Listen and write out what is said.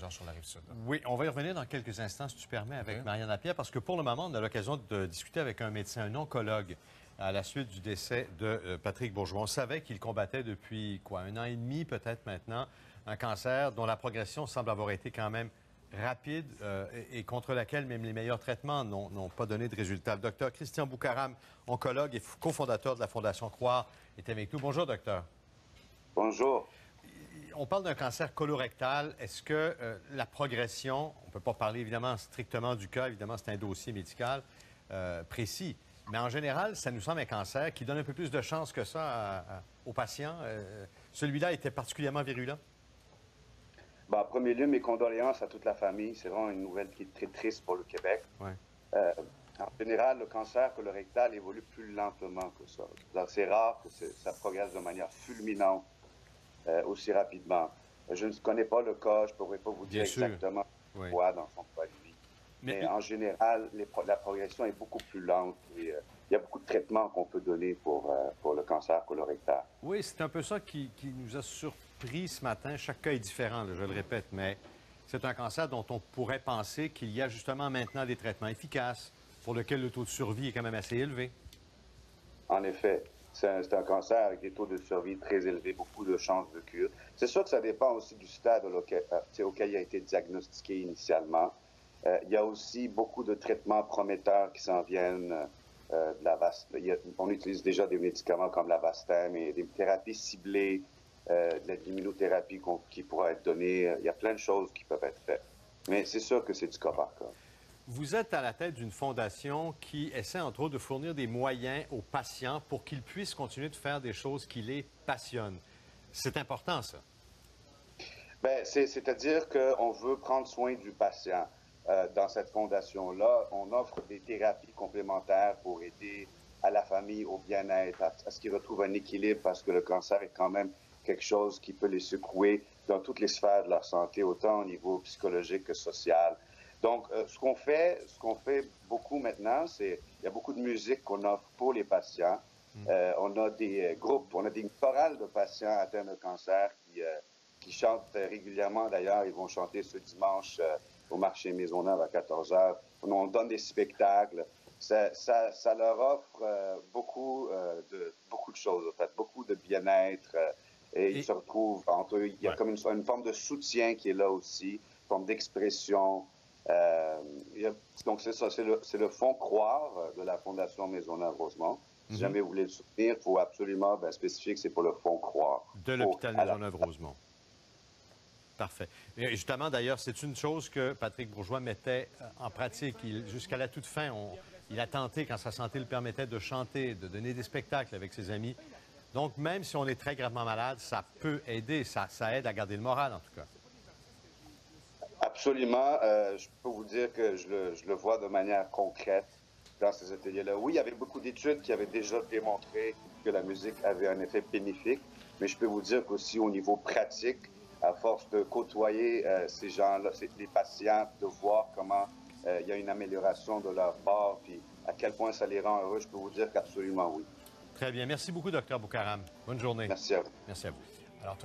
Saint-Jean sur la Rive-Sud. Oui, on va y revenir dans quelques instants, si tu permets, avec Marianne Lapierre, parce que pour le moment, on a l'occasion de discuter avec un médecin, un oncologue, à la suite du décès de Patrick Bourgeois. On savait qu'il combattait depuis, un an et demi peut-être maintenant, un cancer dont la progression semble avoir été quand même rapide et contre laquelle même les meilleurs traitements n'ont pas donné de résultats. Le docteur Christian Boucaram, oncologue et cofondateur de la Fondation Croire, est avec nous. Bonjour, docteur. Bonjour. On parle d'un cancer colorectal. Est-ce que la progression, on ne peut pas parler évidemment strictement du cas, évidemment c'est un dossier médical précis, mais en général, ça nous semble un cancer qui donne un peu plus de chance que ça aux patients. Celui-là était particulièrement virulent? En premier lieu, mes condoléances à toute la famille. C'est vraiment une nouvelle qui est très triste pour le Québec. Ouais. En général, le cancer colorectal évolue plus lentement que ça. C'est rare que ça progresse de manière fulminante aussi rapidement. Je ne connais pas le cas, je ne pourrais pas vous dire exactement quoi dans son cas de vie. Mais en général, la progression est beaucoup plus lente et il y a beaucoup de traitements qu'on peut donner pour le cancer colorectal. Oui, c'est un peu ça qui nous a surpris ce matin. Chaque cas est différent, là, je le répète, mais c'est un cancer dont on pourrait penser qu'il y a justement maintenant des traitements efficaces pour lesquels le taux de survie est quand même assez élevé. En effet. C'est un cancer avec des taux de survie très élevés, beaucoup de chances de cure. C'est sûr que ça dépend aussi du stade auquel il a été diagnostiqué initialement. Il y a aussi beaucoup de traitements prometteurs qui s'en viennent. On utilise déjà des médicaments comme l'Avastin, mais des thérapies ciblées, de l'immunothérapie qui pourra être donnée. Il y a plein de choses qui peuvent être faites. Mais c'est sûr que c'est du cas par cas. Vous êtes à la tête d'une fondation qui essaie, entre autres, de fournir des moyens aux patients pour qu'ils puissent continuer de faire des choses qui les passionnent. C'est important, ça. Bien, c'est-à-dire qu'on veut prendre soin du patient. Dans cette fondation-là, on offre des thérapies complémentaires pour aider à la famille au bien-être, à ce qu'ils retrouvent un équilibre, parce que le cancer est quand même quelque chose qui peut les secouer dans toutes les sphères de leur santé, autant au niveau psychologique que social. Donc, ce qu'on fait beaucoup maintenant, il y a beaucoup de musique qu'on offre pour les patients. On a des groupes, on a des chorales de patients atteints de cancer qui chantent régulièrement. D'ailleurs, ils vont chanter ce dimanche au marché Maisonneuve à 14h. On donne des spectacles. Ça leur offre beaucoup de choses, en fait, beaucoup de bien-être. Et ils se retrouvent entre eux. Il y a comme une forme de soutien qui est là aussi, une forme d'expression. Donc, c'est ça, c'est le fonds Croire de la Fondation Maisonneuve-Rosemont. Si jamais vous voulez le soutenir, il faut absolument spécifier que c'est pour le fonds Croire. De l'hôpital Maisonneuve-Rosemont. Parfait. Et justement, d'ailleurs, c'est une chose que Patrick Bourgeois mettait en pratique. Jusqu'à la toute fin, il a tenté, quand sa santé le permettait, de chanter, de donner des spectacles avec ses amis. Donc, même si on est très gravement malade, ça peut aider, ça aide à garder le moral, en tout cas. Absolument. Je peux vous dire que je le vois de manière concrète dans ces ateliers-là. Oui, il y avait beaucoup d'études qui avaient déjà démontré que la musique avait un effet bénéfique, mais je peux vous dire qu'aussi au niveau pratique, à force de côtoyer ces gens-là, les patients, de voir comment il y a une amélioration de leur part, puis à quel point ça les rend heureux, je peux vous dire qu'absolument oui. Très bien. Merci beaucoup, Dr Boucaram. Bonne journée. Merci à vous. Merci à vous. Alors,